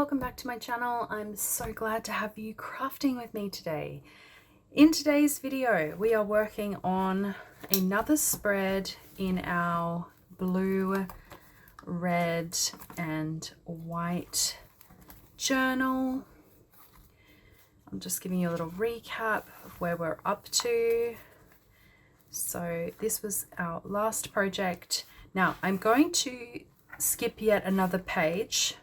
welcome back to my channel. I'm so glad to have you crafting with me today. In today's video, we are working on another spread in our blue, red, and white journal. I'm just giving you a little recap of where we're up to. So this was our last project. Now I'm going to skip yet another page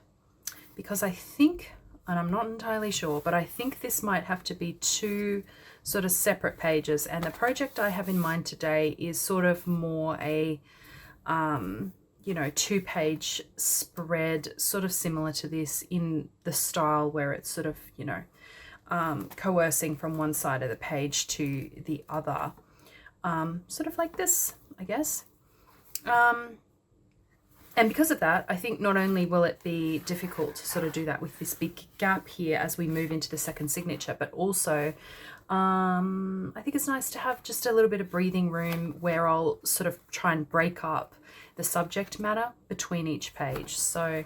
because I think, and I'm not entirely sure, but I think this might have to be two sort of separate pages. And the project I have in mind today is sort of more a, you know, 2-page spread, sort of similar to this in the style where it's sort of, you know, coercing from one side of the page to the other. Sort of like this, I guess. And because of that, I think not only will it be difficult to sort of do that with this big gap here as we move into the second signature, but also I think it's nice to have just a little bit of breathing room where I'll sort of try and break up the subject matter between each page. So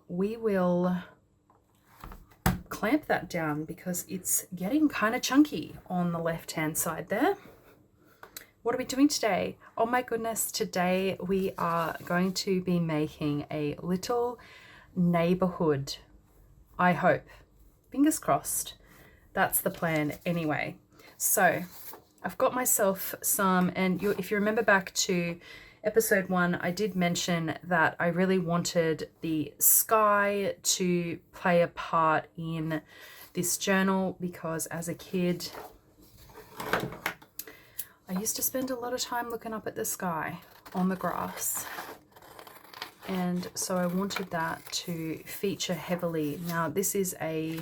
we will clamp that down because it's getting kind of chunky on the left-hand side there. What are we doing today? Oh my goodness, today we are going to be making a little neighborhood, I hope. Fingers crossed. That's the plan anyway. So I've got myself some, and if you remember back to episode 1, I did mention that I really wanted the sky to play a part in this journal because as a kid, I used to spend a lot of time looking up at the sky on the grass, and so I wanted that to feature heavily. Now this is a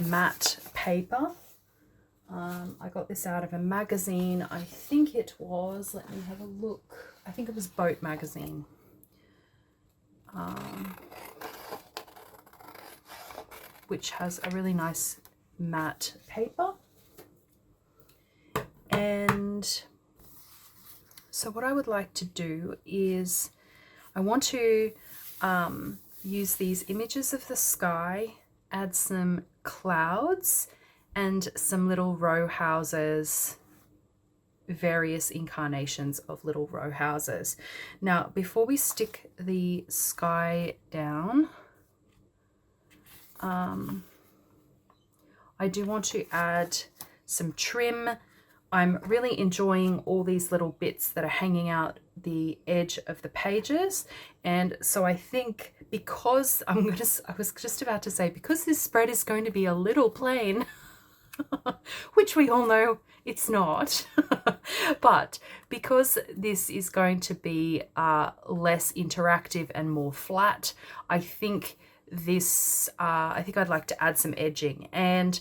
matte paper. I got this out of a magazine. I think it was, let me have a look, I think it was Boat magazine. Which has a really nice matte paper. And so what I would like to do is I want to use these images of the sky, add some clouds and some little row houses, various incarnations of little row houses. Now, before we stick the sky down, I do want to add some trim. I'm really enjoying all these little bits that are hanging out the edge of the pages. And so I think because I was just about to say, because this spread is going to be a little plain, which we all know it's not, but because this is going to be less interactive and more flat, I think I'd like to add some edging. And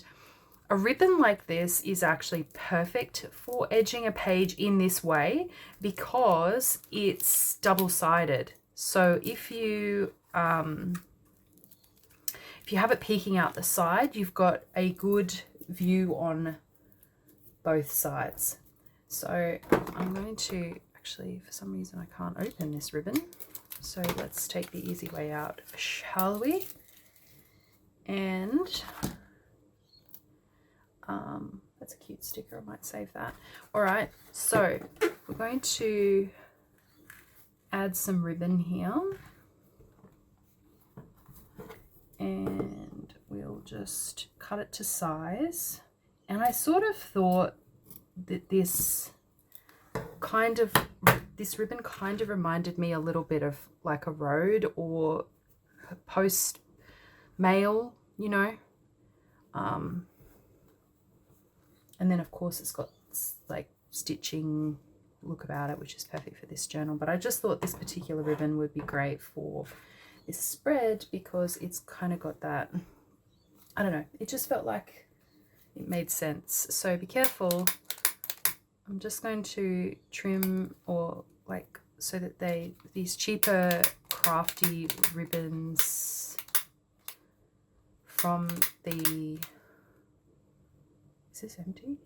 a ribbon like this is actually perfect for edging a page in this way because it's double-sided. So if you have it peeking out the side, you've got a good view on both sides. So I'm going to, actually, for some reason I can't open this ribbon. So let's take the easy way out, shall we? And that's a cute sticker, I might save that. All right, so we're going to add some ribbon here, and we'll just cut it to size. And I sort of thought that this ribbon kind of reminded me a little bit of like a road or a post mail, you know. And then of course it's got like stitching look about it, which is perfect for this journal. But I just thought this particular ribbon would be great for this spread because it's kind of got that, I don't know, it just felt like it made sense. So be careful. I'm just going to trim, or like, so that these cheaper crafty ribbons from the, is this empty?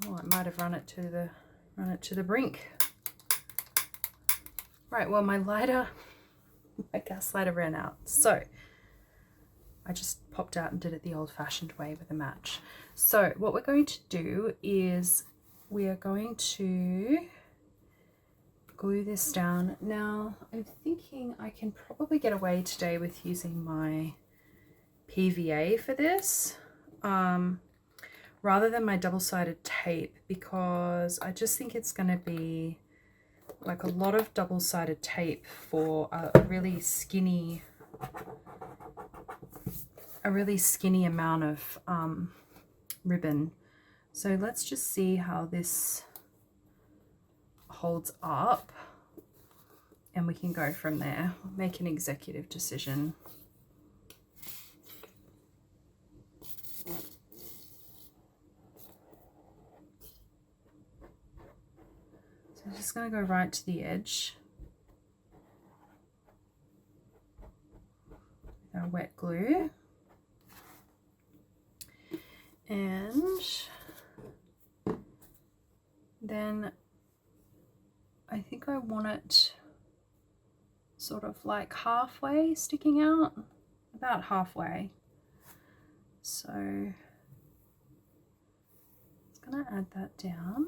Oh, I might have run it to the run it to the brink. Right, well, my gas lighter ran out, so I just popped out and did it the old-fashioned way with a match. So what we're going to do is we are going to glue this down. Now, I'm thinking I can probably get away today with using my PVA for this, rather than my double-sided tape, because I just think it's going to be like a lot of double-sided tape for a really skinny amount of ribbon. So let's just see how this holds up, and we can go from there. Make an executive decision. So I'm just going to go right to the edge with our wet glue, and then I think I want it sort of like halfway sticking out, about halfway. So it's going to add that down.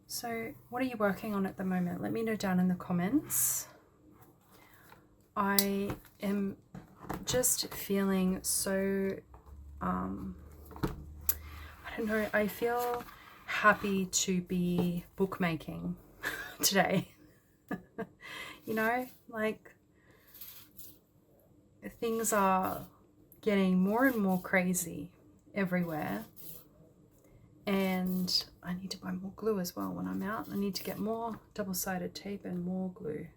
So what are you working on at the moment? Let me know down in the comments. I am just feeling so, I don't know, I feel happy to be bookmaking today. You know, like things are getting more and more crazy everywhere. And I need to buy more glue as well when I'm out. I need to get more double-sided tape and more glue.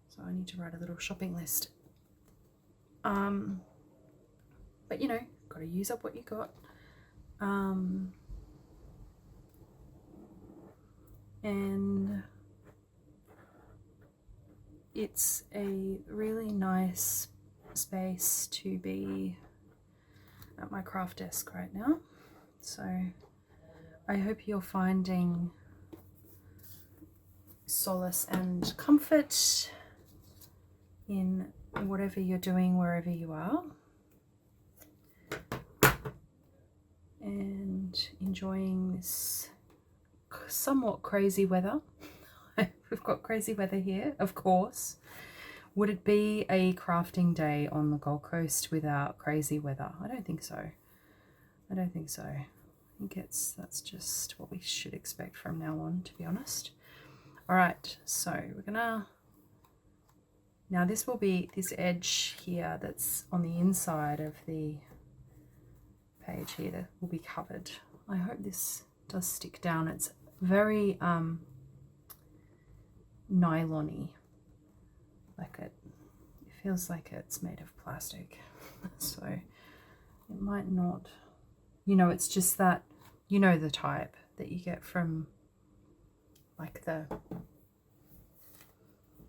So I need to write a little shopping list. But you know, got to use up what you got. And it's a really nice space to be at my craft desk right now. So I hope you're finding solace and comfort in whatever you're doing, wherever you are, and enjoying this somewhat crazy weather. We've got crazy weather here, of course. Would it be a crafting day on the Gold Coast without crazy weather? I don't think so. I don't think so. I think that's just what we should expect from now on, to be honest. All right, so we're gonna, now this will be this edge here that's on the inside of the page here that will be covered. I hope this does stick down. It's very nylon-y, like it feels like it's made of plastic. So it might not, you know, it's just that, you know, the type that you get from like the,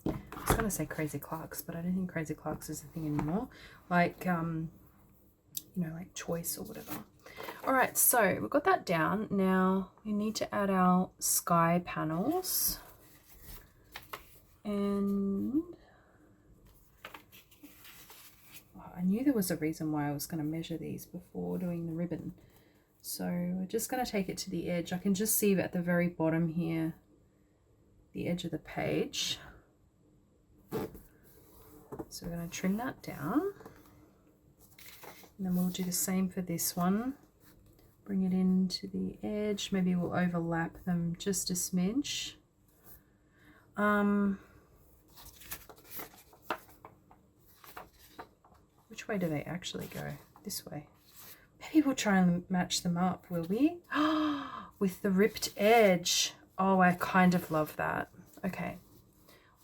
I was gonna say Crazy Clarks, but I don't think Crazy Clarks is a thing anymore. Like, you know, like Choice or whatever. All right, so we've got that down. Now we need to add our sky panels. And I knew there was a reason why I was going to measure these before doing the ribbon. So we're just going to take it to the edge. I can just see at the very bottom here, the edge of the page. So we're going to trim that down. And then we'll do the same for this one. Bring it into the edge. Maybe we'll overlap them just a smidge. Which way do they actually go? This way. Maybe we'll try and match them up, will we? With the ripped edge. Oh, I kind of love that. Okay,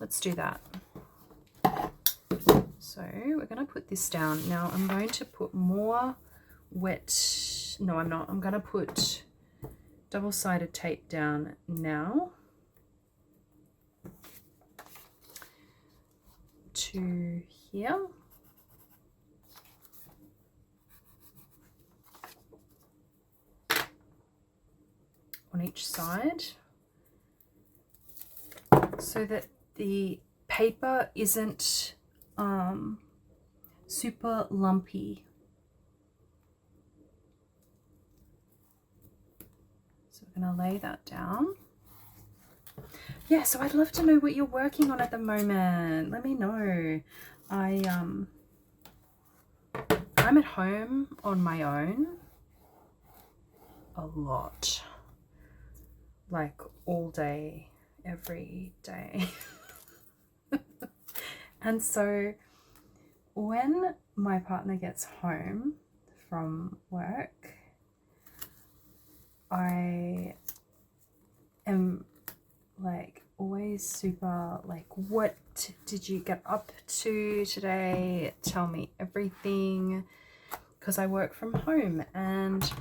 let's do that. So we're going to put this down. Now I'm going to put more wet, no I'm not, I'm going to put double-sided tape down now to here. on each side so that the paper isn't super lumpy. So we're going to lay that down. Yeah, so I'd love to know what you're working on at the moment. Let me know. I'm at home on my own a lot, like all day, every day. And so when my partner gets home from work, I am like always super like, what did you get up to today? Tell me everything, because I work from home. And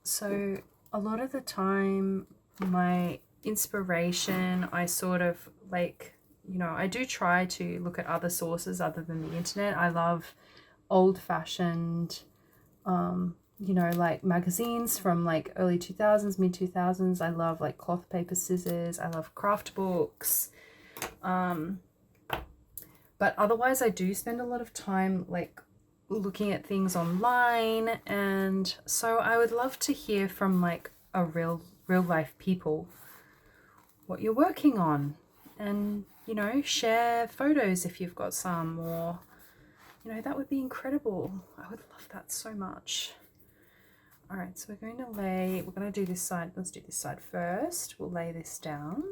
so a lot of the time my inspiration, I sort of like, you know, I do try to look at other sources other than the internet. I love old-fashioned you know, like magazines from like early 2000s, mid 2000s. I love like cloth, paper, scissors. I love craft books. But otherwise I do spend a lot of time like looking at things online. And so I would love to hear from like a real life people what you're working on, and, you know, share photos if you've got some, or, you know, that would be incredible. I would love that so much. All right, so we're going to do this side. Let's do this side first. We'll lay this down.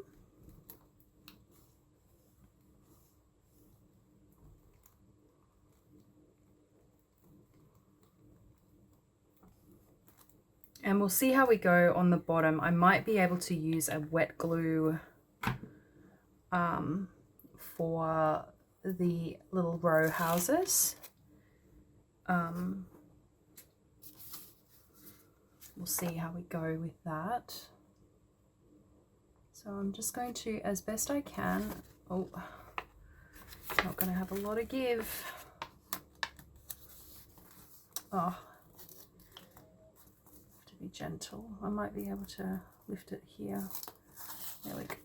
And we'll see how we go on the bottom. I might be able to use a wet glue for the little row houses. We'll see how we go with that. So I'm just going to, as best I can, oh, not going to have a lot of give. Oh, have to be gentle. I might be able to lift it here. There we go.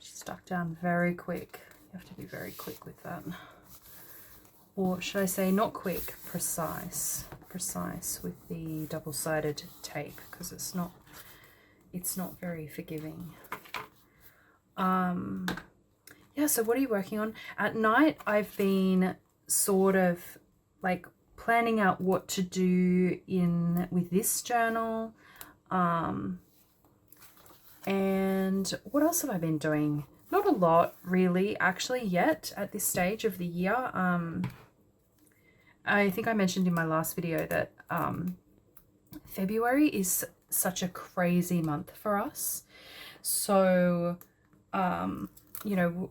She's stuck down very quick. You have to be very quick with that. Or should I say not quick, precise with the double-sided tape, because it's not very forgiving. Yeah, so what are you working on? At night I've been sort of like planning out what to do with this journal. And what else have I been doing? Not a lot really, actually, yet at this stage of the year. I think I mentioned in my last video that February is such a crazy month for us. So, you know,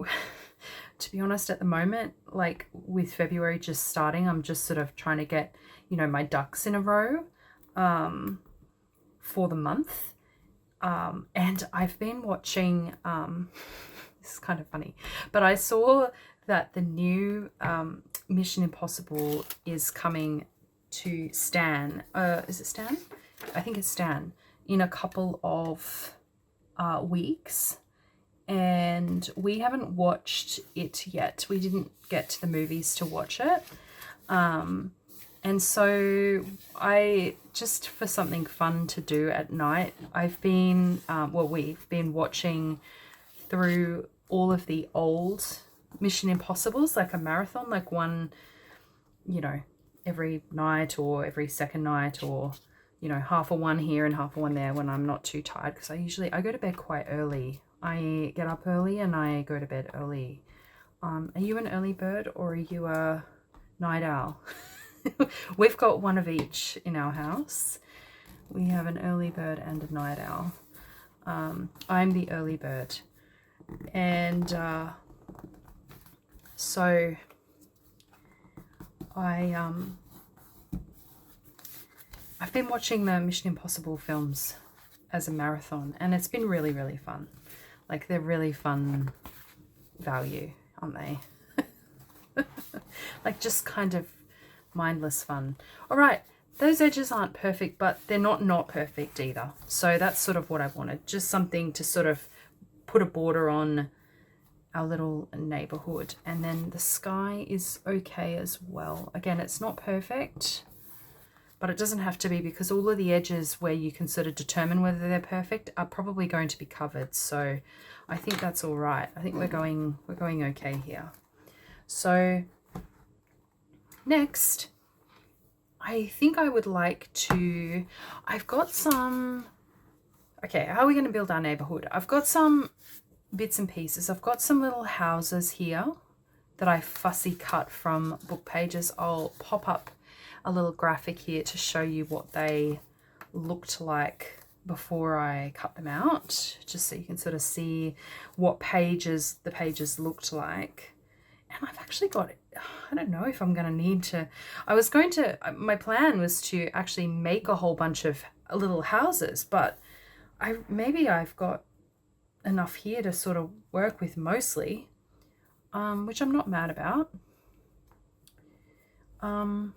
to be honest, at the moment, like with February just starting, I'm just sort of trying to get, you know, my ducks in a row for the month. And I've been watching, this is kind of funny, but I saw that the new Mission Impossible is coming to Stan. Is it Stan? I think it's Stan, in a couple of weeks. And we haven't watched it yet. We didn't get to the movies to watch it. And so I, just for something fun to do at night, I've been, well, we've been watching through all of the old Mission Impossibles, like a marathon, like one, you know, every night or every second night, or, you know, half of one here and half of one there when I'm not too tired, because I go to bed quite early. I get up early and I go to bed early. Are you an early bird or are you a night owl? We've got one of each in our house. We have an early bird and a night owl. I'm the early bird. And so I've been watching the Mission Impossible films as a marathon, and it's been really, really fun. Like, they're really fun value, aren't they? Like, just kind of mindless fun. All right, those edges aren't perfect, but they're not perfect either. So that's sort of what I wanted, just something to sort of put a border on our little neighborhood. And then the sky is okay as well. Again, it's not perfect, but it doesn't have to be, because all of the edges where you can sort of determine whether they're perfect are probably going to be covered. So I think that's all right. I think we're going okay here. So next, I think I would like to, I've got some, okay, how are we going to build our neighborhood? I've got some bits and pieces. I've got some little houses here that I fussy cut from book pages. I'll pop up a little graphic here to show you what they looked like before I cut them out, just so you can sort of see what pages the pages looked like. And I've actually got, I don't know if I'm going to need to, my plan was to actually make a whole bunch of little houses, but maybe I've got enough here to sort of work with mostly, which I'm not mad about. But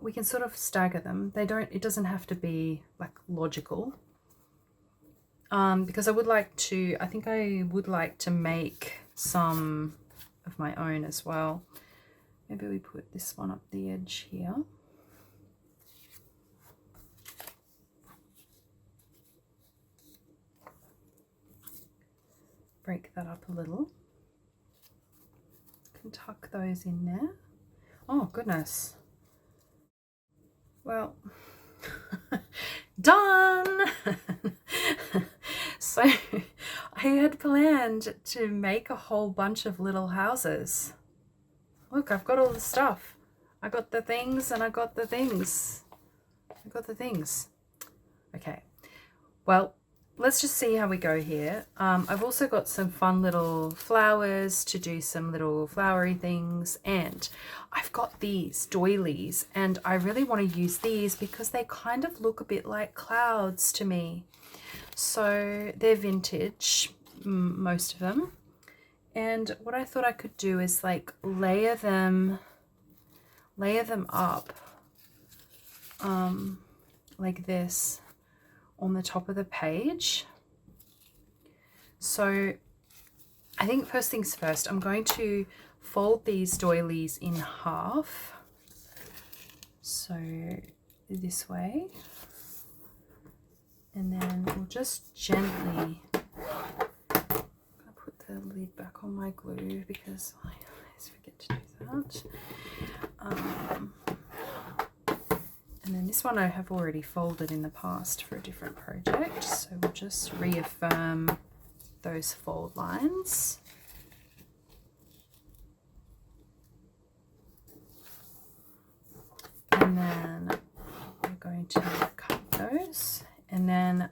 we can sort of stagger them. It doesn't have to be like logical. Because I think I would like to make some of my own as well. Maybe we put this one up the edge here. Break that up a little. Can tuck those in there. Oh goodness. Well, done. So I had planned to make a whole bunch of little houses. Look, I've got all the stuff. I got the things and I got the things. Okay, well, let's just see how we go here. I've also got some fun little flowers to do some little flowery things, and I've got these doilies, and I really want to use these because they kind of look a bit like clouds to me. So they're vintage, most of them. And what I thought I could do is like layer them up like this on the top of the page. So I think first things first, I'm going to fold these doilies in half. So this way. And then we'll just gently put the lid back on my glue because I always forget to do that. And then this one I have already folded in the past for a different project, so we'll just reaffirm those fold lines. And then we're going to cut those. And then,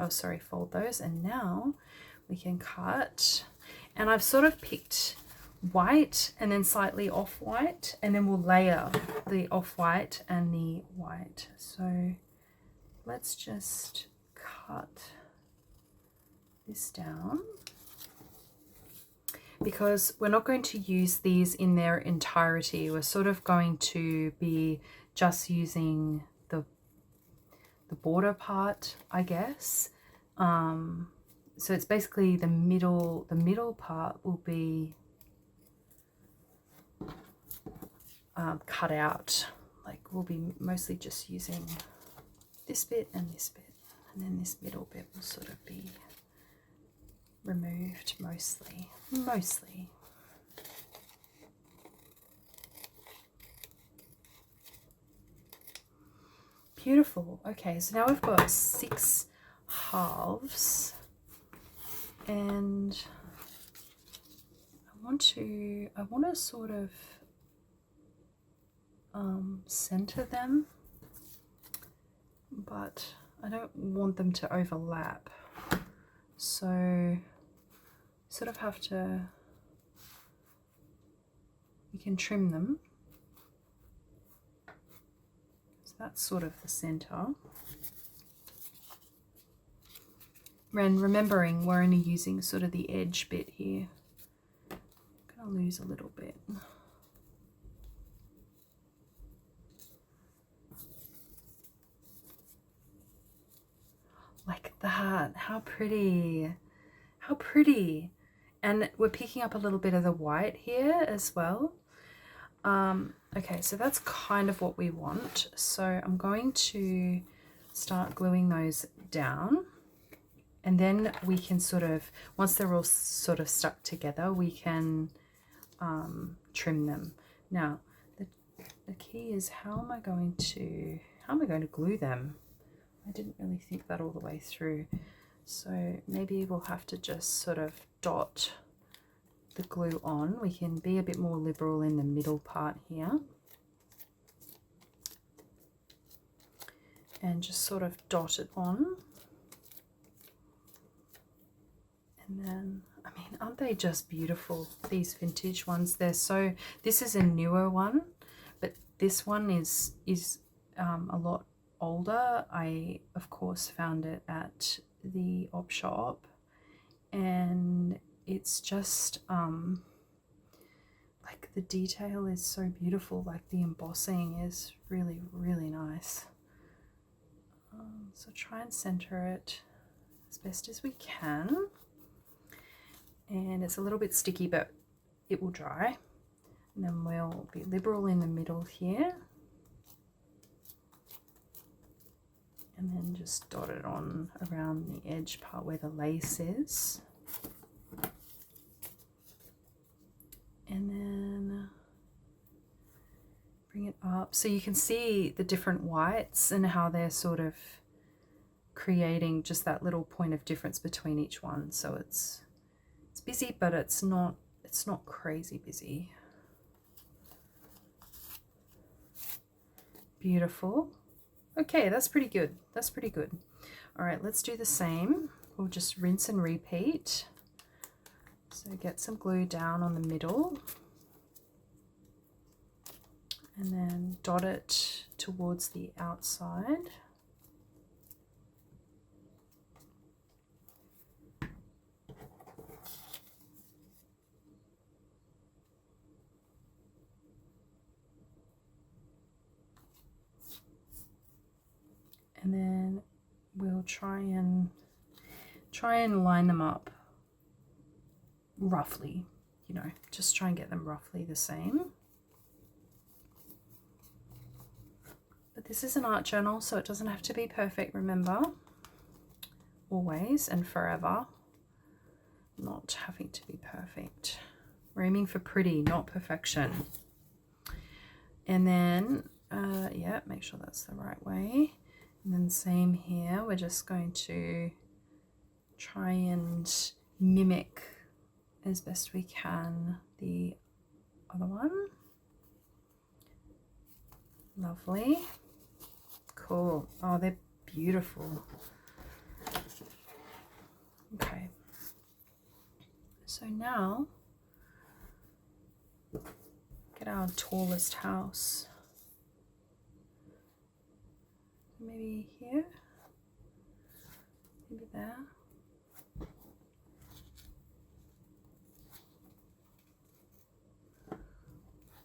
fold those, and now we can cut. And I've sort of picked white and then slightly off-white, and then we'll layer the off-white and the white. So let's just cut this down, because we're not going to use these in their entirety. We're sort of going to be just using the border part, I guess. So it's basically the middle part will be cut out. Like we'll be mostly just using this bit and this bit, and then this middle bit will sort of be removed mostly. Beautiful. Okay, so now we've got 6 halves, and I want to sort of center them, but I don't want them to overlap. So sort of have to, we can trim them. That's sort of the center. And remembering we're only using sort of the edge bit here. I'm gonna lose a little bit. like that. How pretty. How pretty. And we're picking up a little bit of the white here as well. Okay, so that's kind of what we want. So I'm going to start gluing those down, and then we can sort of, once they're all sort of stuck together, we can trim them. Now, the key is how am I going to glue them? I didn't really think that all the way through. So maybe we'll have to just sort of dot the glue on. We can be a bit more liberal in the middle part here. And just sort of dot it on. And then, I mean, aren't they just beautiful, these vintage ones? They're so, this is a newer one, but this one is a lot older. I, of course, found it at the op shop, and it's just like the detail is so beautiful. Like the embossing is really, really nice. So try and center it as best as we can. And it's a little bit sticky, but it will dry. And then we'll be liberal in the middle here. And then just dot it on around the edge part where the lace is. And then bring it up. So you can see the different whites and how they're sort of creating just that little point of difference between each one. So it's busy, but it's not crazy busy. Beautiful. Okay, that's pretty good. That's pretty good. All right, let's do the same. We'll just rinse and repeat. So get some glue down on the middle. And then dot it towards the outside. And then we'll try and line them up roughly, you know, just try and get them roughly the same. But this is an art journal, so it doesn't have to be perfect, remember, always and forever, not having to be perfect. We're aiming for pretty, not perfection. And then, yeah, make sure that's the right way. And then same here, we're just going to try and mimic as best we can the other one. Lovely. Cool. Oh, they're beautiful. Okay. So now, get our tallest house. Maybe here, maybe there.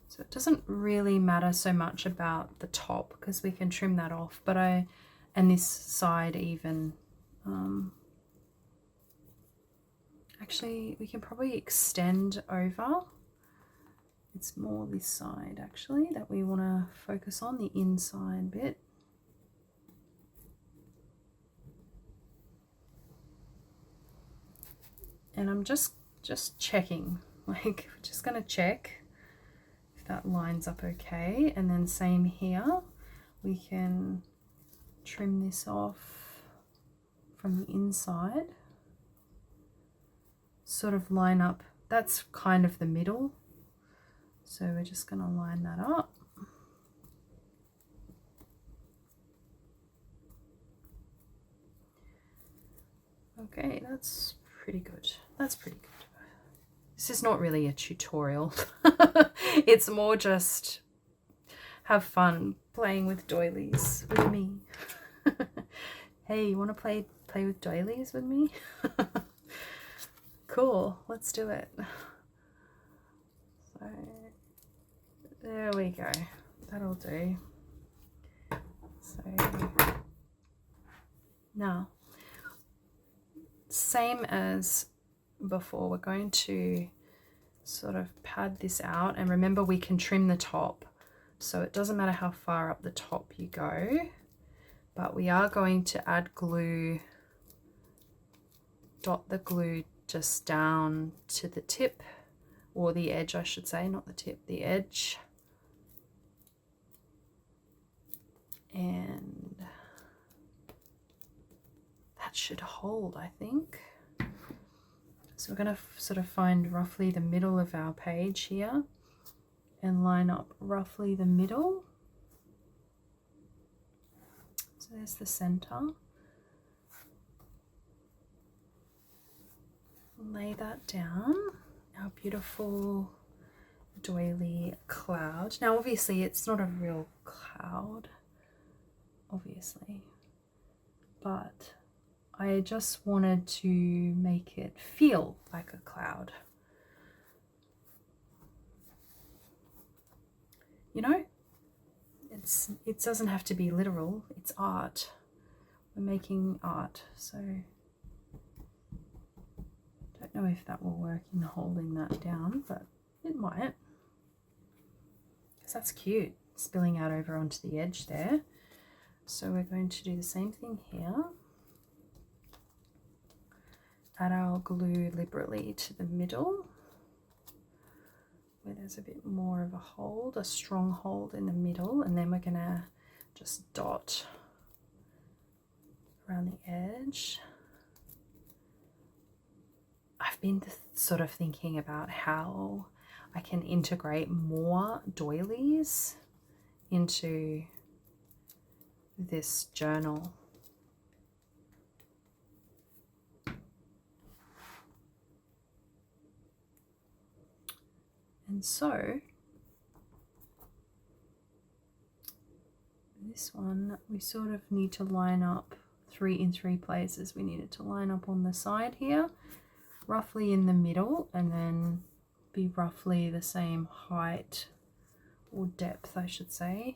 So it doesn't really matter so much about the top because we can trim that off, but and this side even, actually we can probably extend over. It's more this side actually that we want to focus on, the inside bit. And I'm just checking, like we're just going to check if that lines up okay. And then same here, we can trim this off from the inside, sort of line up. That's kind of the middle. So we're just going to line that up. Okay, that's pretty good. That's pretty good. This is not really a tutorial. It's more just have fun playing with doilies with me. Hey, you want to play with doilies with me? Cool, let's do it. So there we go. That'll do. So now same as before, we're going to sort of pad this out, and remember we can trim the top, so it doesn't matter how far up the top you go, but we are going to add glue, dot the glue just down to the tip, or the edge I should say, not the tip, the edge. And that should hold, I think. So we're going to sort of find roughly the middle of our page here and line up roughly the middle. So there's the center. Lay that down, our beautiful doily cloud. Now obviously it's not a real cloud, obviously, but I just wanted to make it feel like a cloud. You know, it doesn't have to be literal, it's art. We're making art, so don't know if that will work in holding that down, but it might. Because that's cute, spilling out over onto the edge there. So we're going to do the same thing here. Add our glue liberally to the middle, where there's a bit more of a hold, a strong hold in the middle, and then we're gonna just dot around the edge. I've been sort of thinking about how I can integrate more doilies into this journal. And so this one we sort of need to line up in three places. We need it to line up on the side here, roughly in the middle, and then be roughly the same height or depth, I should say,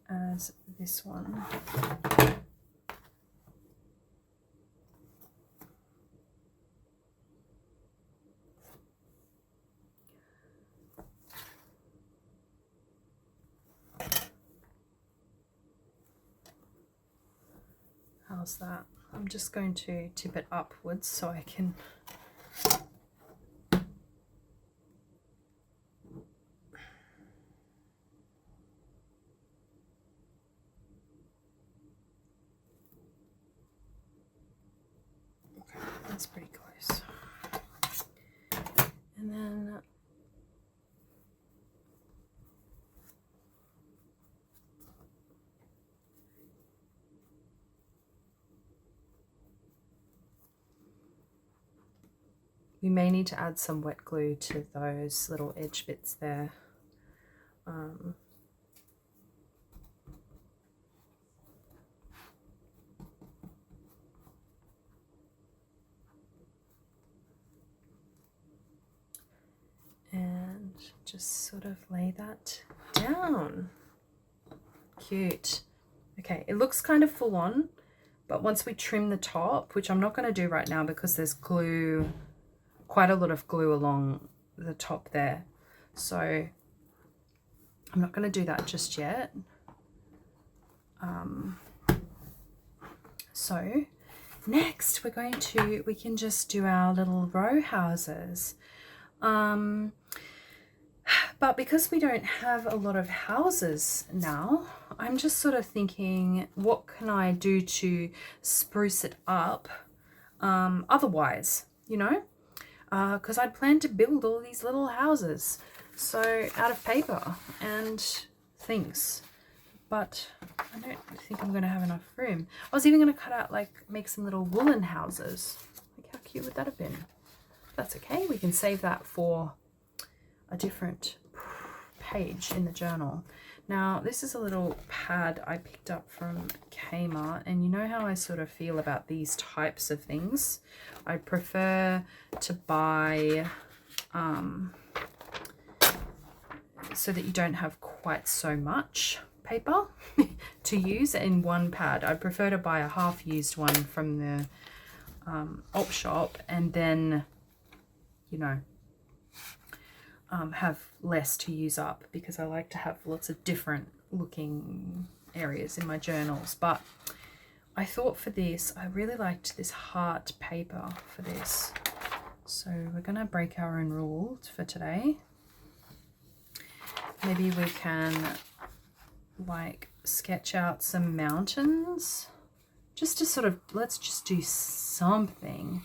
as this one. How's that? I'm just going to tip it upwards so I can that's pretty close. And then we may need to add some wet glue to those little edge bits there. And just sort of lay that down. Cute. Okay, it looks kind of full on, but once we trim the top, which I'm not going to do right now because there's glue, quite a lot of glue along the top there, so I'm not going to do that just yet. So next we can just do our little row houses, but because we don't have a lot of houses now, I'm just sort of thinking, what can I do to spruce it up otherwise, you know? Because I'd planned to build all these little houses, so out of paper and things, but I don't think I'm going to have enough room. I was even going to cut out, like, make some little woolen houses. Like, how cute would that have been? That's okay, we can save that for a different page in the journal. Now, this is a little pad I picked up from Kmart, and you know how I sort of feel about these types of things. I prefer to buy so that you don't have quite so much paper to use in one pad. I prefer to buy a half-used one from the op shop, and then, you know, have less to use up, because I like to have lots of different looking areas in my journals. But I thought for this, I really liked this heart paper for this. So we're going to break our own rules for today. Maybe we can like sketch out some mountains, just to sort of, let's just do something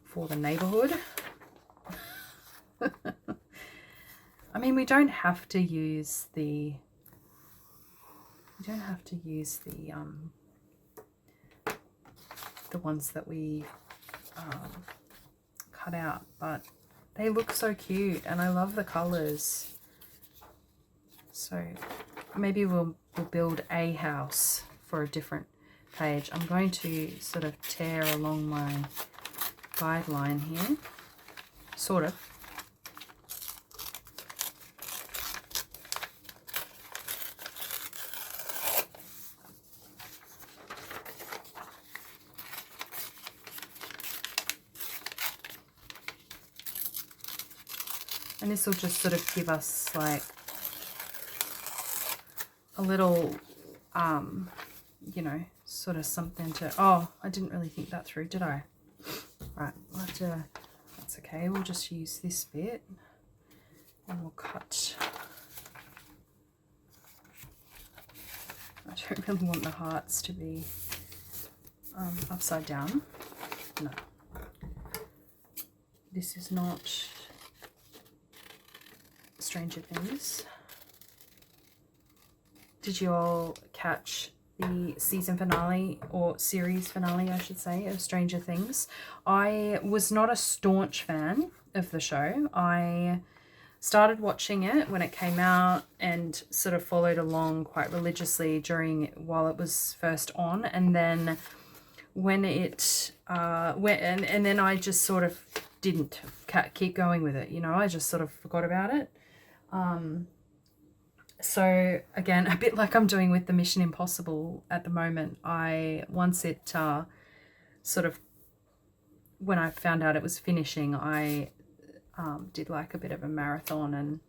for the neighborhood. I mean, we don't have to use the ones that we cut out, but they look so cute and I love the colors. So maybe we'll build a house for a different page. I'm going to sort of tear along my guideline here, sort of. And this will just sort of give us like a little, you know, sort of something to, oh, I didn't really think that through, did I? Right, we'll have to, that's okay, we'll just use this bit and we'll cut. I don't really want the hearts to be upside down. No. This is not Stranger Things. Did you all catch the season finale, or series finale I should say, of Stranger Things? I was not a staunch fan of the show. I started watching it when it came out and sort of followed along quite religiously while it was first on, and then when it and then I just sort of didn't keep going with it, you know. I just sort of forgot about it. So again, a bit like I'm doing with the Mission Impossible at the moment, once it sort of, when I found out it was finishing, I did like a bit of a marathon and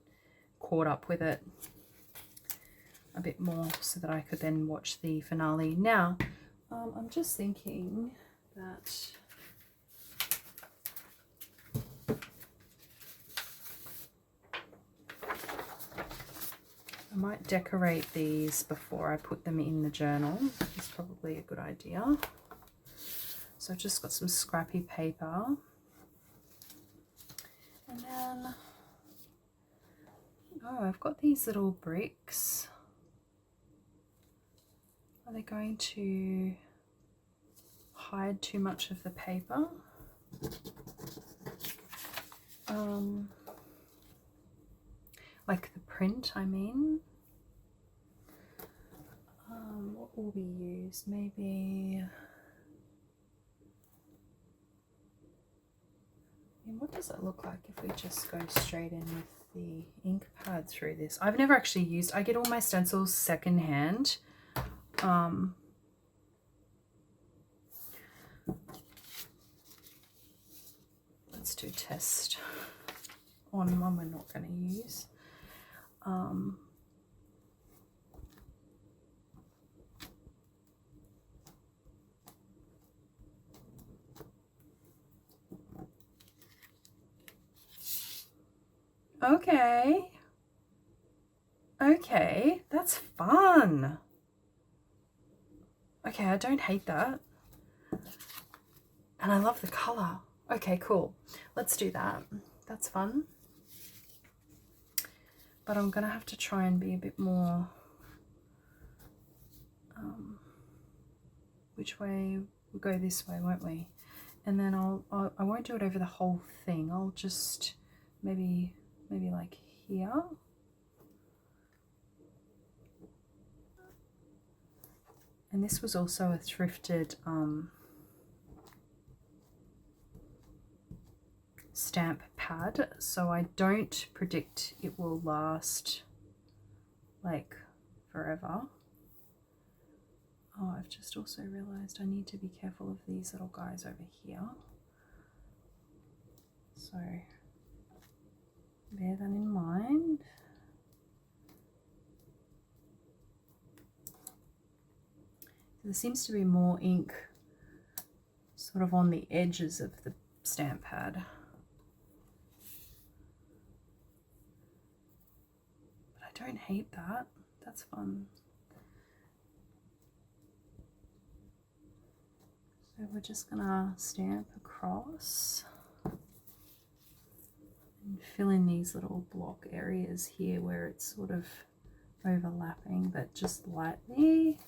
caught up with it a bit more so that I could then watch the finale. Now, I'm just thinking that I might decorate these before I put them in the journal. It's probably a good idea. So I've just got some scrappy paper. And then, oh, I've got these little bricks. Are they going to hide too much of the paper? Like the print, I mean. What will we use? Maybe, I mean, what does it look like if we just go straight in with the ink pad through this? I've never actually used, I get all my stencils secondhand. Let's do a test on one we're not going to use. Okay, that's fun. Okay, I don't hate that. And I love the color. Okay, cool. Let's do that. That's fun. But I'm gonna have to try and be a bit more, which way? We'll go this way, won't we? And then I won't do it over the whole thing. I'll just maybe like here. And this was also a thrifted stamp pad, so I don't predict it will last like forever. Oh, I've just also realized I need to be careful of these little guys over here. So bear that in mind. There seems to be more ink sort of on the edges of the stamp pad. But I don't hate that. That's fun. So we're just gonna stamp across and fill in these little block areas here where it's sort of overlapping, but just lightly.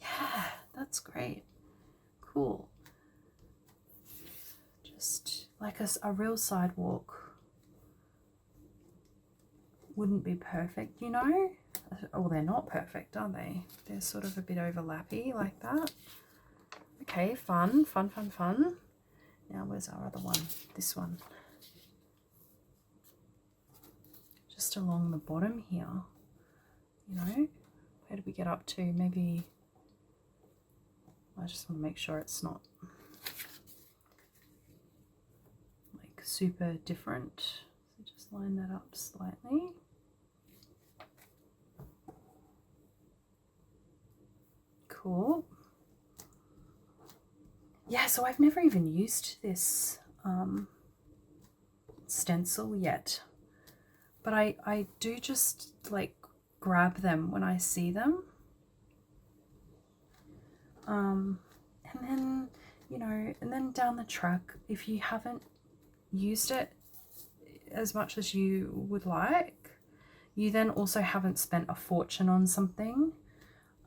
Yeah, that's great. Cool. Just like a real sidewalk wouldn't be perfect, you know? Oh, they're not perfect, are they? They're sort of a bit overlappy like that. Okay, fun, fun, fun, fun. Now where's our other one? This one. Just along the bottom here, you know? Where do we get up to? Maybe, I just want to make sure it's not like super different. So just line that up slightly. Cool. Yeah, so I've never even used this stencil yet, but I do just like grab them when I see them. And then, you know, and then down the track, if you haven't used it as much as you would like, you then also haven't spent a fortune on something,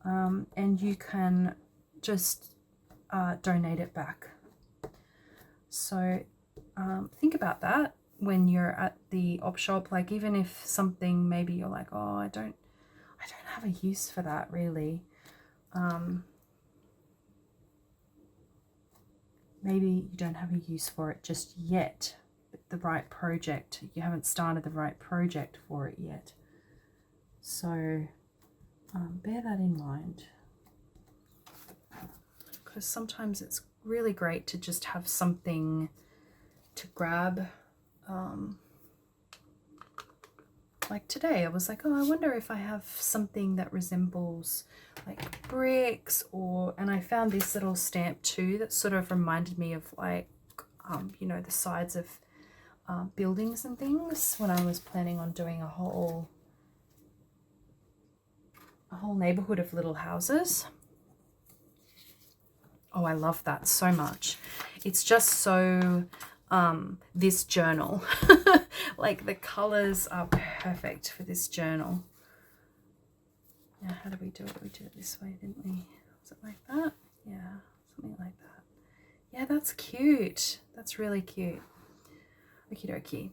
and you can just donate it back. So think about that when you're at the op shop. Like, even if something, maybe you're like, oh, I don't have a use for that really. Maybe you don't have a use for it just yet, but the right project, you haven't started the right project for it yet. So bear that in mind, because sometimes it's really great to just have something to grab. Like today I was like, oh, I wonder if I have something that resembles like bricks, or, and I found this little stamp too that sort of reminded me of like you know, the sides of buildings and things when I was planning on doing a whole neighborhood of little houses. Oh, I love that so much. It's just so this journal. Like, the colors are perfect for this journal. Now, how do we do it? We did it this way, didn't we? Was it like that? Yeah, something like that. Yeah, that's cute. That's really cute. Okie dokie.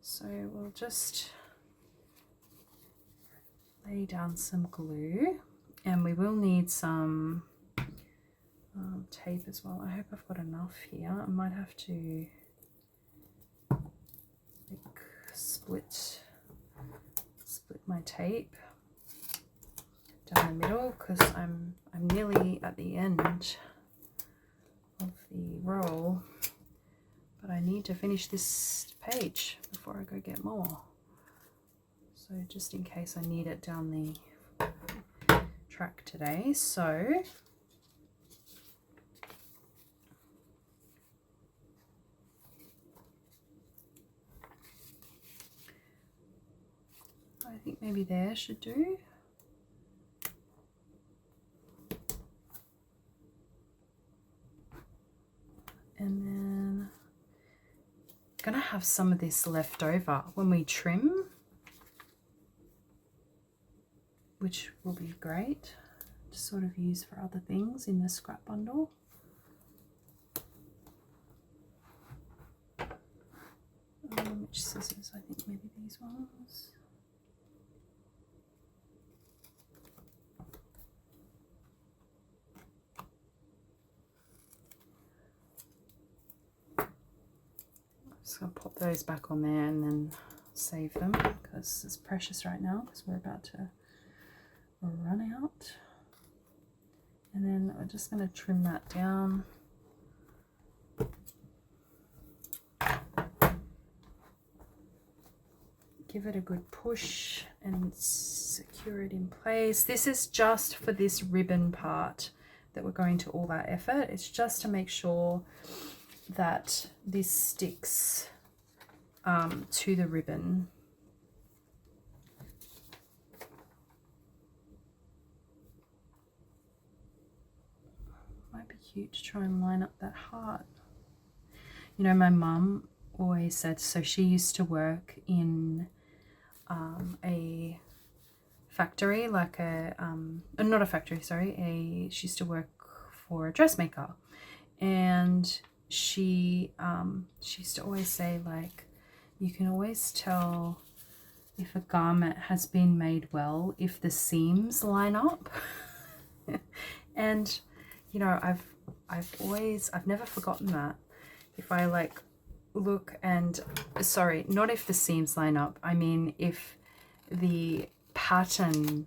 So we'll just lay down some glue, and we will need some tape as well. I hope I've got enough here. I might have to like split my tape down the middle, because I'm nearly at the end of the roll, but I need to finish this page before I go get more. So just in case I need it down the track today. So I think maybe there should do. And then I'm gonna have some of this left over when we trim, which will be great to sort of use for other things in the scrap bundle. Which scissors? I think maybe these ones. Just gonna pop those back on there and then save them, because it's precious right now, because we're about to run out. And then I'm just going to trim that down. Give it a good push and secure it in place. This is just for this ribbon part that we're going to all that effort. It's just to make sure that this sticks to the ribbon. Might be cute to try and line up that heart. You know, my mum always said, so she used to work in a factory, like a not a factory, sorry, she used to work for a dressmaker, and she used to always say, like, you can always tell if a garment has been made well if the seams line up. And you know, I've never forgotten that. If I like look and, sorry, not if the seams line up, I mean if the pattern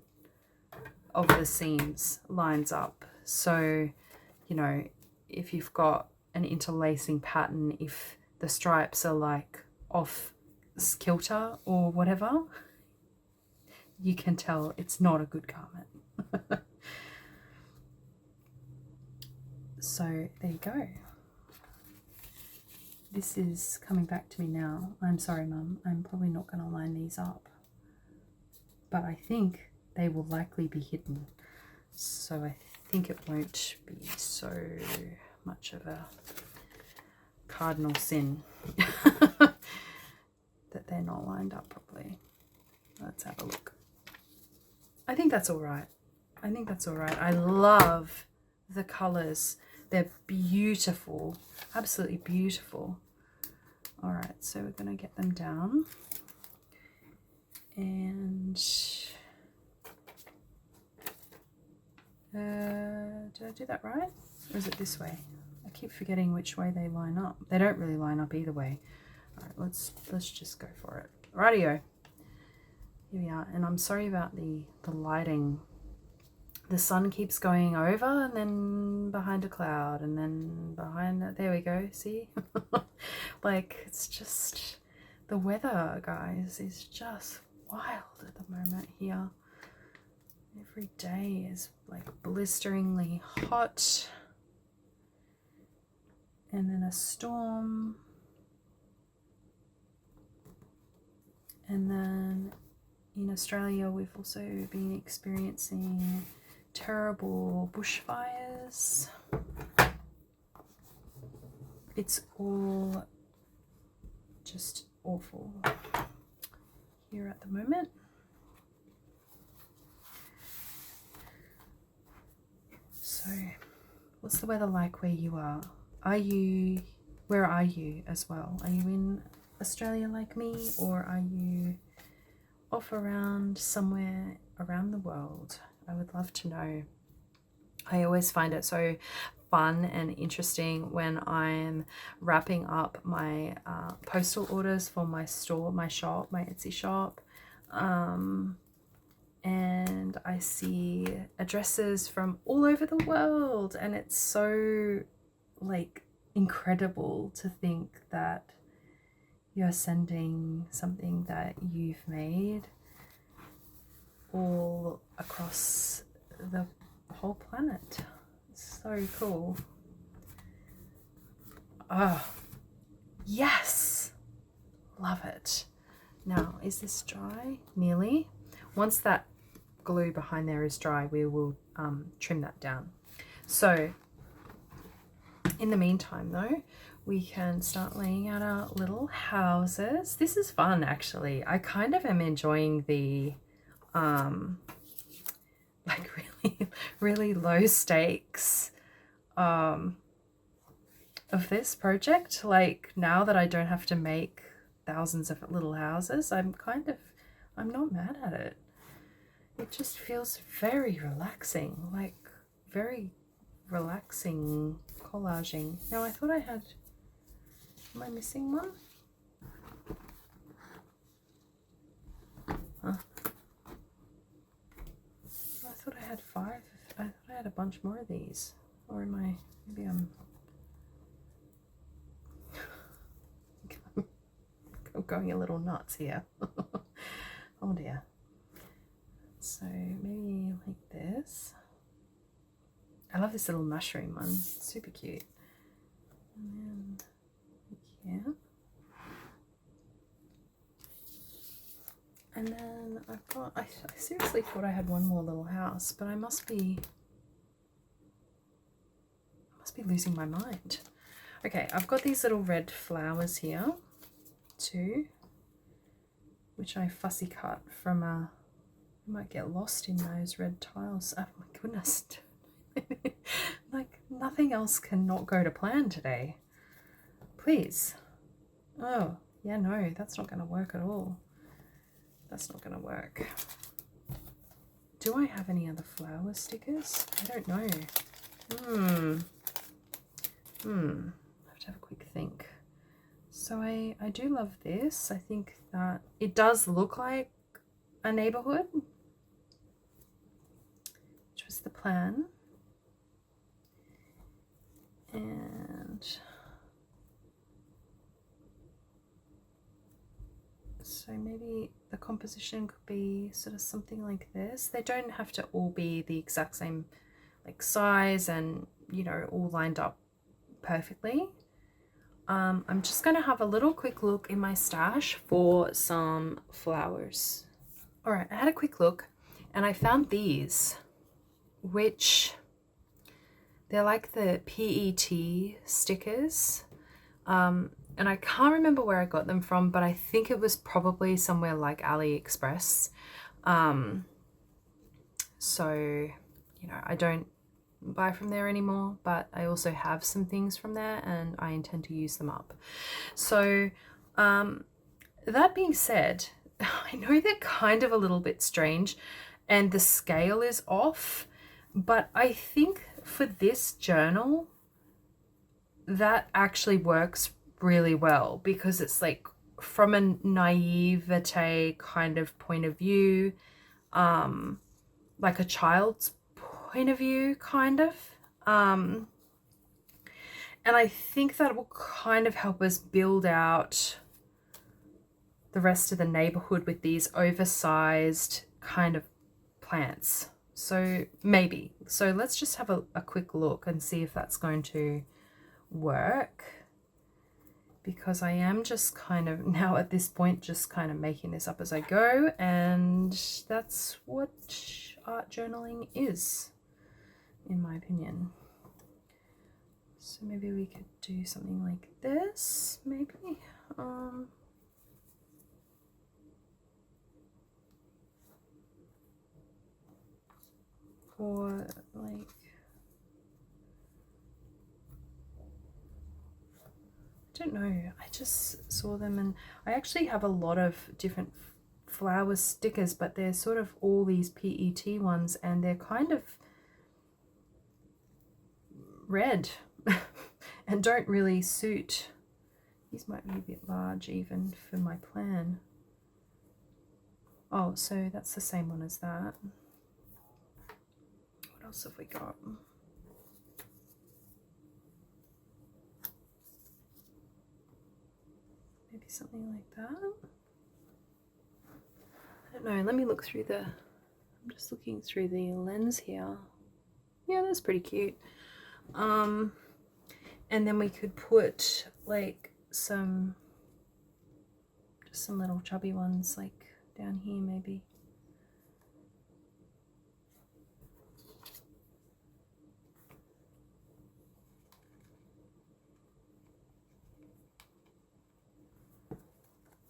of the seams lines up. So, you know, if you've got an interlacing pattern, if the stripes are like off kilter or whatever, you can tell it's not a good garment. So there you go. This is coming back to me now. I'm sorry, Mum. I'm probably not going to line these up, but I think they will likely be hidden. So I think it won't be so much of a cardinal sin that they're not lined up properly. Let's have a look. I think that's all right. I think that's all right. I love the colors. They're beautiful, absolutely beautiful. All right, so we're gonna get them down. And did I do that right? Or is it this way? I keep forgetting which way they line up. They don't really line up either way. All right, let's just go for it. Rightio. Here we are, and I'm sorry about the lighting. The sun keeps going over and then behind a cloud and then behind that. There we go. See? Like, it's just, the weather, guys, is just wild at the moment here. Every day is like blisteringly hot. And then a storm. And then in Australia, we've also been experiencing terrible bushfires. It's all just awful here at the moment. So, what's the weather like where you are? Where are you as well? Are you in Australia like me, or are you off around somewhere around the world? I would love to know. I always find it so fun and interesting when I'm wrapping up my postal orders for my store, my shop, my Etsy shop, and I see addresses from all over the world, and it's so like incredible to think that you're sending something that you've made all across the whole planet. It's so cool. Oh, yes, love it. Now, is this dry? Nearly. Once that glue behind there is dry, we will trim that down. So in the meantime though, we can start laying out our little houses. This is fun, actually. I kind of am enjoying the like really low stakes of this project. Like, now that I don't have to make thousands of little houses, I'm not mad at it. It just feels very relaxing, like very relaxing collaging. Now, I thought I had, am I missing one? Huh? I thought I had had a bunch more of these. Or am I, maybe I'm going a little nuts here. Oh dear. So maybe like this. I love this little mushroom one. It's super cute. And then here. And then I've got, I seriously thought I had one more little house, but I must be losing my mind. Okay, I've got these little red flowers here too, which I fussy cut from I might get lost in those red tiles. Oh my goodness. Like nothing else cannot go to plan today. Please. Oh, yeah, no, that's not going to work at all. That's not going to work. Do I have any other flower stickers? I don't know. I have to have a quick think. So I do love this. I think that it does look like a neighbourhood, which was the plan. And so maybe the composition could be sort of something like this. They don't have to all be the exact same like size and, you know, all lined up perfectly. I'm just going to have a little quick look in my stash for some flowers. All right, I had a quick look and I found these, which they're like the PET stickers. And I can't remember where I got them from, but I think it was probably somewhere like AliExpress. So, you know, I don't buy from there anymore, but I also have some things from there and I intend to use them up. So that being said, I know they're kind of a little bit strange and the scale is off, but I think for this journal that actually works really well because it's like from a naivete kind of point of view, like a child's point of view kind of, and I think that will kind of help us build out the rest of the neighborhood with these oversized kind of plants. So maybe, so let's just have a quick look and see if that's going to work, because I am just kind of now at this point just kind of making this up as I go, and that's what art journaling is, in my opinion. So maybe we could do something like this, maybe. Or like, I don't know, I just saw them and I actually have a lot of different flower stickers, but they're sort of all these PET ones and they're kind of red and don't really suit. These might be a bit large even for my plan. Oh, so that's the same one as that. What else have we got? Maybe something like that. I don't know, let me look through the, I'm just looking through the lens here. Yeah, that's pretty cute. And then we could put like some, just some little chubby ones like down here maybe.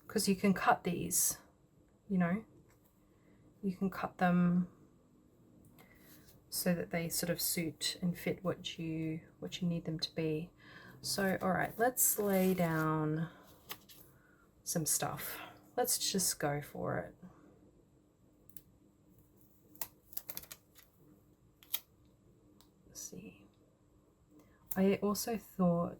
Because you can cut these, you know, you can cut them so that they sort of suit and fit what you need them to be. So, all right, let's lay down some stuff. Let's just go for it. Let's see. I also thought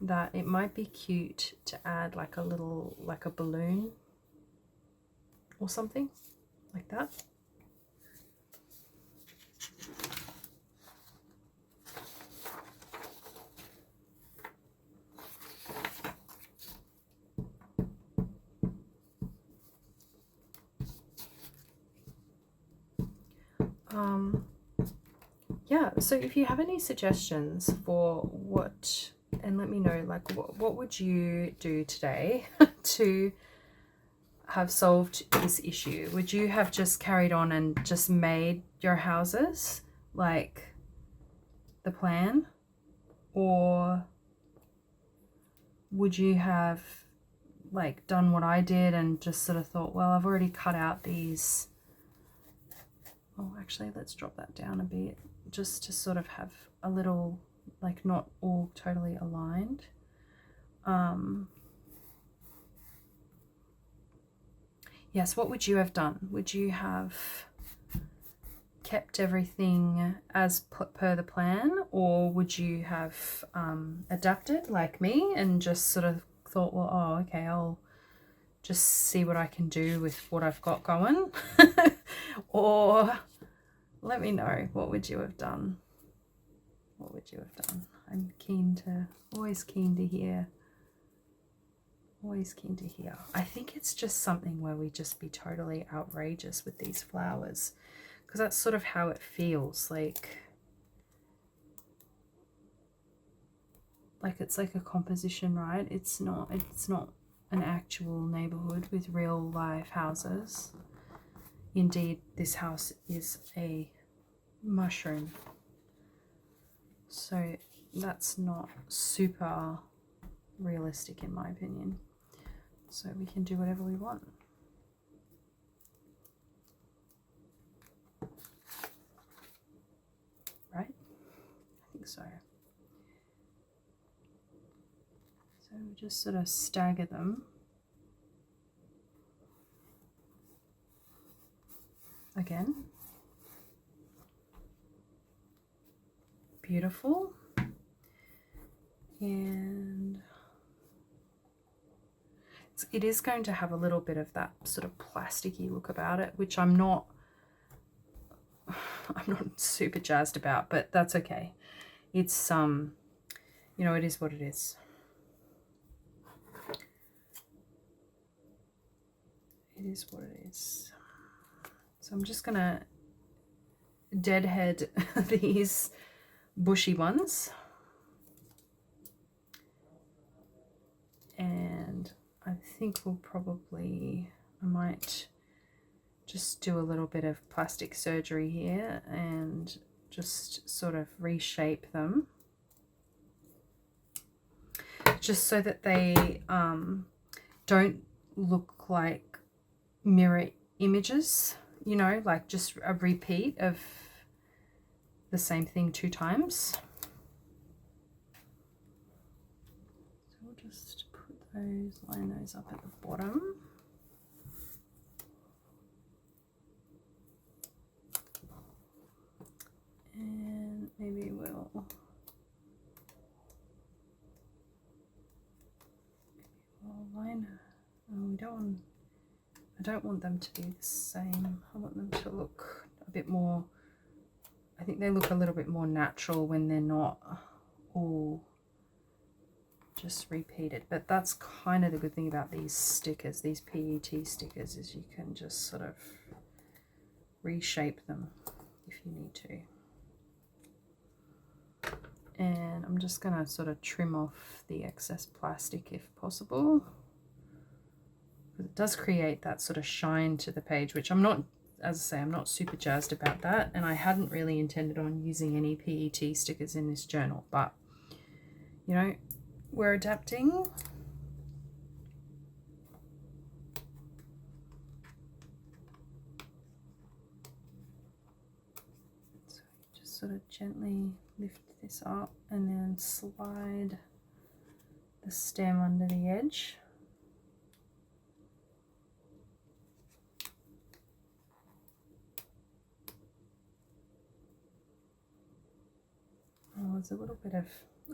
that it might be cute to add like a little, like a balloon or something like that. Yeah, so if you have any suggestions for what, and let me know, like, what would you do today to have solved this issue? Would you have just carried on and just made your houses like the plan? Or would you have like done what I did and just sort of thought, well, I've already cut out these. Oh, actually, let's drop that down a bit just to sort of have a little, like, not all totally aligned. Yes, what would you have done? Would you have kept everything as per the plan, or would you have adapted like me and just sort of thought, well, oh, okay, I'll just see what I can do with what I've got going? Or let me know, what would you have done? What would you have done? I'm always keen to hear. Always keen to hear. I think it's just something where we just be totally outrageous with these flowers, because that's sort of how it feels, like it's like a composition, right? It's not an actual neighborhood with real live houses. Indeed, this house is a mushroom, so that's not super realistic in my opinion. So we can do whatever we want. Right? I think so. So we just sort of stagger them. Again. Beautiful. And it is going to have a little bit of that sort of plasticky look about it, which I'm not super jazzed about, but that's okay. It's you know, it is what it is. It is what it is. So I'm just gonna deadhead these bushy ones, and I think I might just do a little bit of plastic surgery here and just sort of reshape them, just so that they don't look like mirror images, you know, like just a repeat of the same thing 2 times. So we'll just put line those up at the bottom. And maybe we'll line. Oh, I don't want them to be the same. I want them to look a bit more, I think they look a little bit more natural when they're not all just repeated. But that's kind of the good thing about these stickers, these PET stickers, is you can just sort of reshape them if you need to. And I'm just going to sort of trim off the excess plastic if possible. It does create that sort of shine to the page, which I'm not, as I say, I'm not super jazzed about that. And I hadn't really intended on using any PET stickers in this journal, but, you know, we're adapting. So just sort of gently lift this up and then slide the stem under the edge. Oh, there's a little bit of,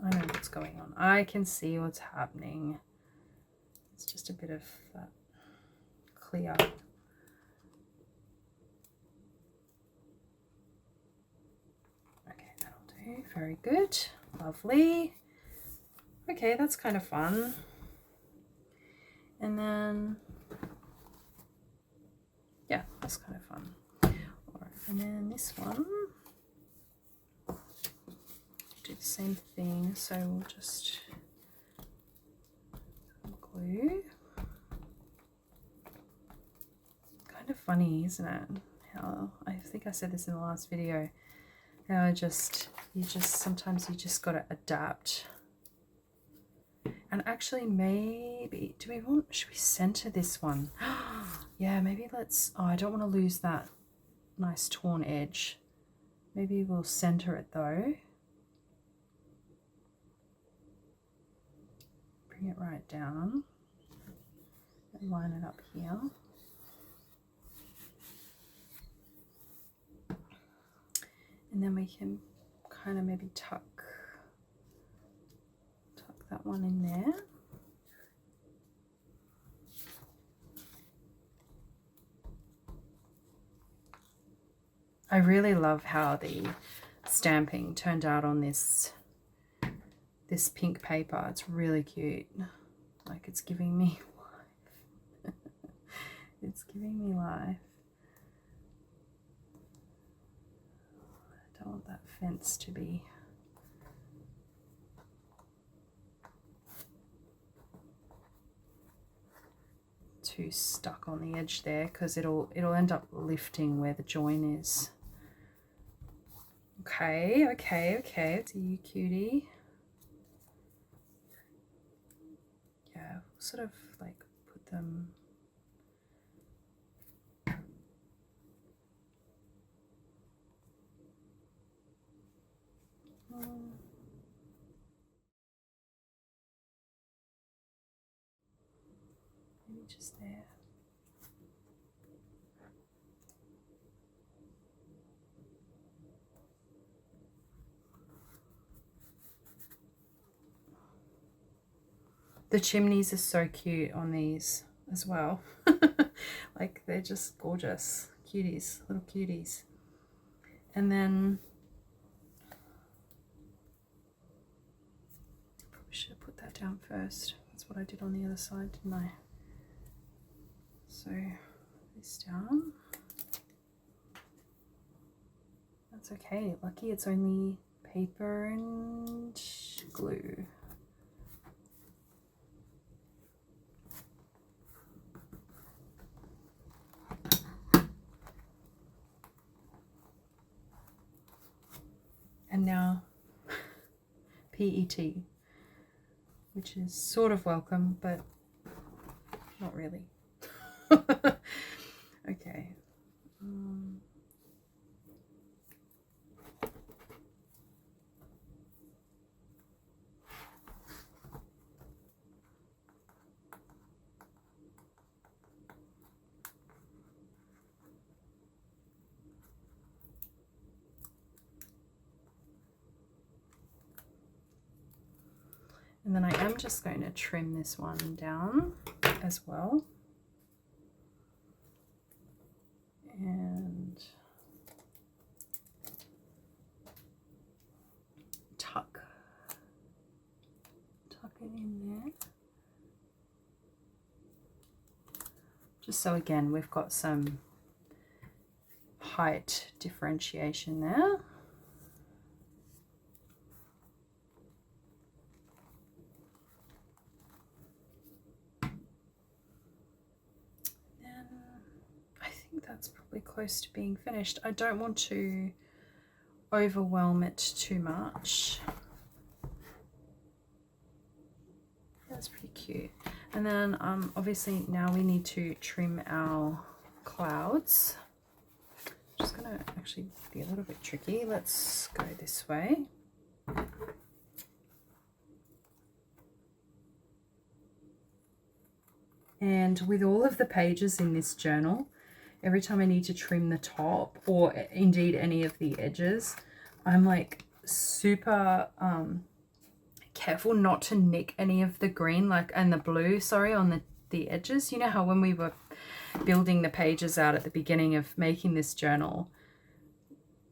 I know what's going on. I can see what's happening. It's just a bit of that clear. Okay, that'll do. Very good. Lovely. Okay, that's kind of fun. And then, yeah, that's kind of fun. All right, And then this one, do the same thing. So we'll just glue. Kind of funny, isn't it? How, I think I said this in the last video, how sometimes you just got to adapt. And actually, maybe, should we center this one? Yeah, maybe let's, oh, I don't want to lose that nice torn edge. Maybe we'll center it though. Bring it right down and line it up here. And then we can kind of maybe tuck that one in there. I really love how the stamping turned out on this pink paper. It's really cute. Like, it's giving me life. It's giving me life. I don't want that fence to be too stuck on the edge there, because it'll end up lifting where the join is. Okay. See you, cutie. Yeah, sort of like put them. Maybe just there. The chimneys are so cute on these as well. Like, they're just gorgeous. Cuties, little cuties. And then probably should have put that down first. That's what I did on the other side, didn't I? So this down. That's okay. Lucky it's only paper and glue. And now PET, which is sort of welcome, but not really. Okay. And then I am just going to trim this one down as well. And tuck it in there. Just so again, we've got some height differentiation there. That's probably close to being finished. I don't want to overwhelm it too much. That's pretty cute. And then obviously now we need to trim our clouds. Just gonna actually be a little bit tricky. Let's go this way. And with all of the pages in this journal, every time I need to trim the top, or indeed any of the edges, I'm like super careful not to nick any of the green, like, and the blue, sorry, on the edges. You know how when we were building the pages out at the beginning of making this journal,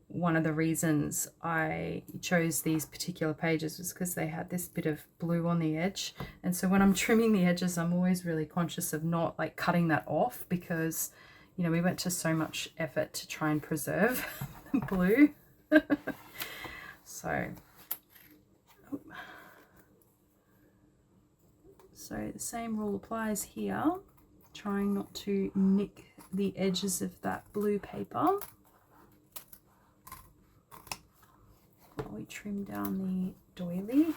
one of the reasons I chose these particular pages was because they had this bit of blue on the edge. And so when I'm trimming the edges, I'm always really conscious of not like cutting that off, because you know, we went to so much effort to try and preserve the blue. So the same rule applies here, trying not to nick the edges of that blue paper while we trim down the doily.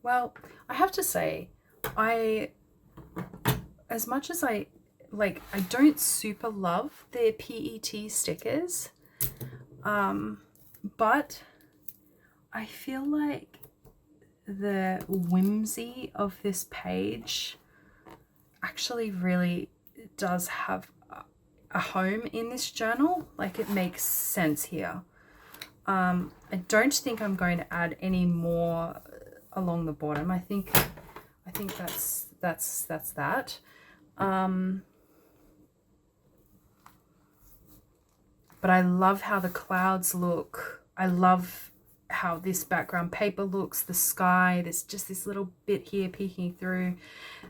Well, I have to say, as much as I don't super love the PET stickers, but I feel like the whimsy of this page actually really does have a home in this journal. Like, it makes sense here. I don't think I'm going to add any more along the bottom. I think that's that. But I love how the clouds look. I love how this background paper looks, the sky. There's just this little bit here peeking through,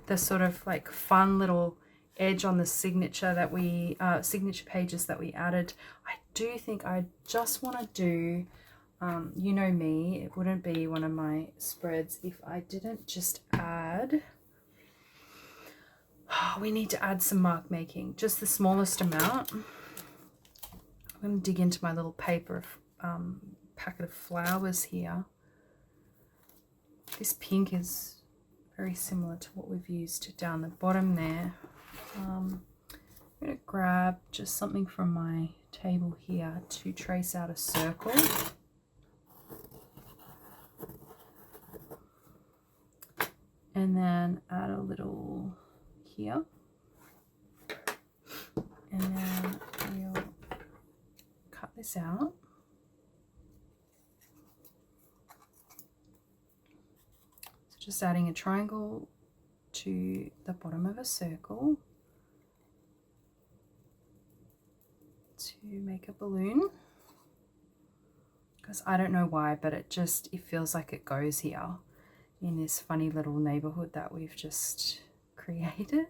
the sort of like fun little edge on the signature that we signature pages that we added. I do think I just want to do, you know me, it wouldn't be one of my spreads if I didn't just add, we need to add some mark making, just the smallest amount. I'm going to dig into my little paper packet of flowers here. This pink is very similar to what we've used down the bottom there. I'm going to grab just something from my table here to trace out a circle. And then add a little here. And then we'll cut this out. So just adding a triangle to the bottom of a circle to make a balloon, because I don't know why, but it feels like it goes here in this funny little neighborhood that we've just created.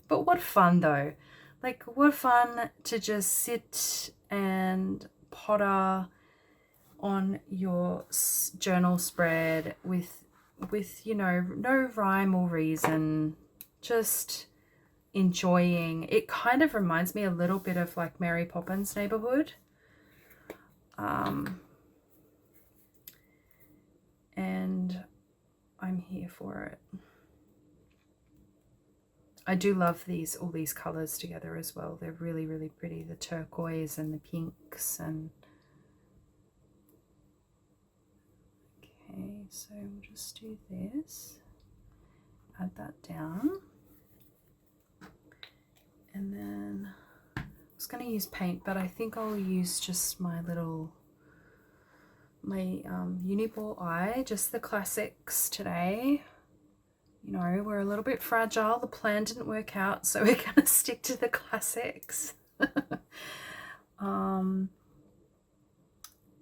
But what fun though. Like, what fun to just sit and potter on your journal spread with you know, no rhyme or reason, just enjoying. It kind of reminds me a little bit of like Mary Poppins Neighborhood. And I'm here for it. I do love all these colors together as well. They're really, really pretty. The turquoise and the pinks. And okay, so we'll just do this. Add that down. And then I was going to use paint, but I think I'll use just my Uniball eye, just the classics today. You know, we're a little bit fragile. The plan didn't work out, so we're going to stick to the classics.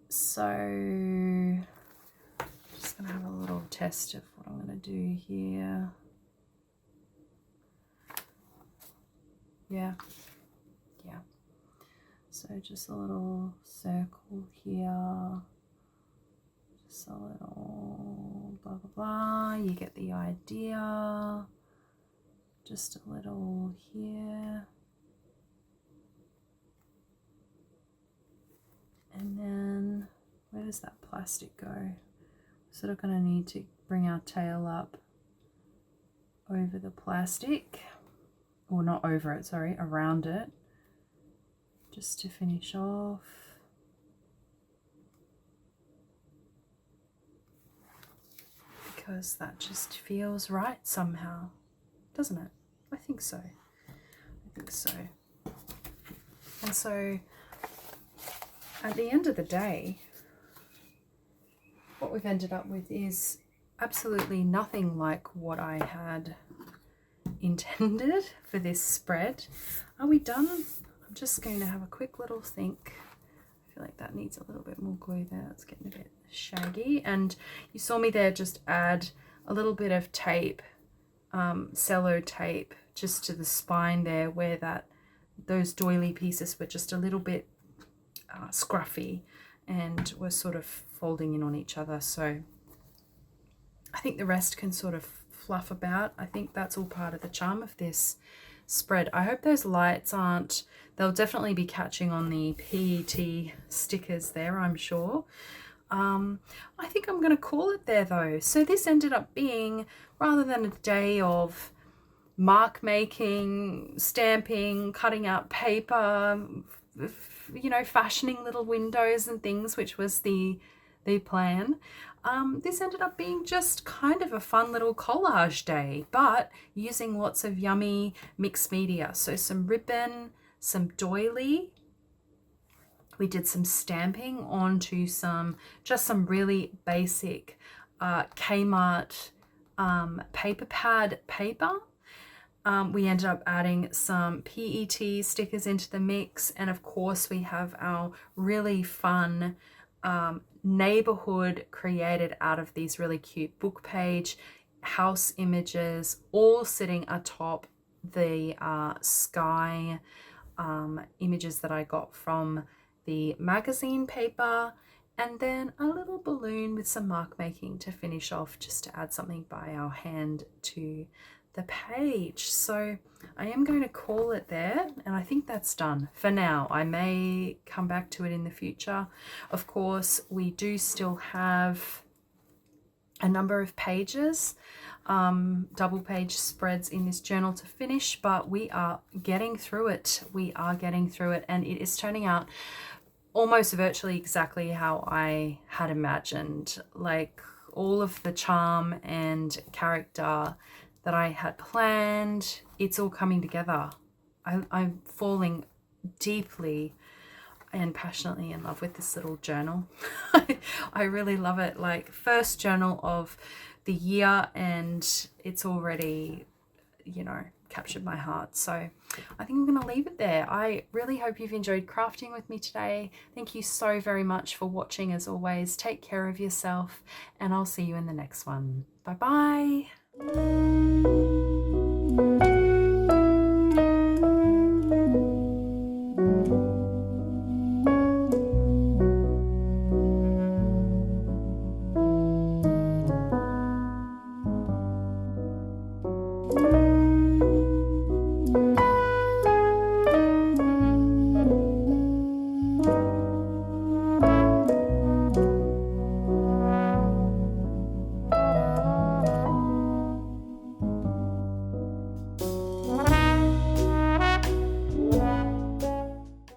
So just going to have a little test of what I'm going to do here. Yeah. So just a little circle here. Just a little blah, blah, blah. You get the idea. Just a little here. And then where does that plastic go? We're sort of going to need to bring our tail up over the plastic. Or not over it, sorry, around it. Just to finish off. Because that just feels right somehow, doesn't it? I think so. And so at the end of the day, what we've ended up with is absolutely nothing like what I had intended for this spread. Are we done? I'm just going to have a quick little think. I feel like that needs a little bit more glue there. It's getting a bit shaggy. And you saw me there just add a little bit of tape, cello tape, just to the spine there where those doily pieces were just a little bit scruffy and were sort of folding in on each other. So I think the rest can sort of fluff about. I think that's all part of the charm of this spread. I hope those lights aren't, they'll definitely be catching on the PET stickers there, I'm sure. I think I'm going to call it there though. So this ended up being, rather than a day of mark making, stamping, cutting out paper, you know, fashioning little windows and things, which was the plan. This ended up being just kind of a fun little collage day, but using lots of yummy mixed media. So some ribbon, some doily. We did some stamping onto just some really basic Kmart paper pad paper. We ended up adding some PET stickers into the mix, and of course we have our really fun neighborhood created out of these really cute book page house images, all sitting atop the sky images that I got from the magazine paper, and then a little balloon with some mark making to finish off, just to add something by our hand to the page. So I am going to call it there, and I think that's done for now. I may come back to it in the future. Of course, we do still have a number of pages, double page spreads in this journal to finish, but we are getting through it. We are getting through it, and it is turning out almost virtually exactly how I had imagined. Like, all of the charm and character that I had planned, it's all coming together. I'm falling deeply and passionately in love with this little journal. I really love it. Like, first journal of the year, and it's already, you know, captured my heart. So I think I'm going to leave it there. I really hope you've enjoyed crafting with me today. Thank you so very much for watching. As always, take care of yourself, and I'll see you in the next one. Bye bye.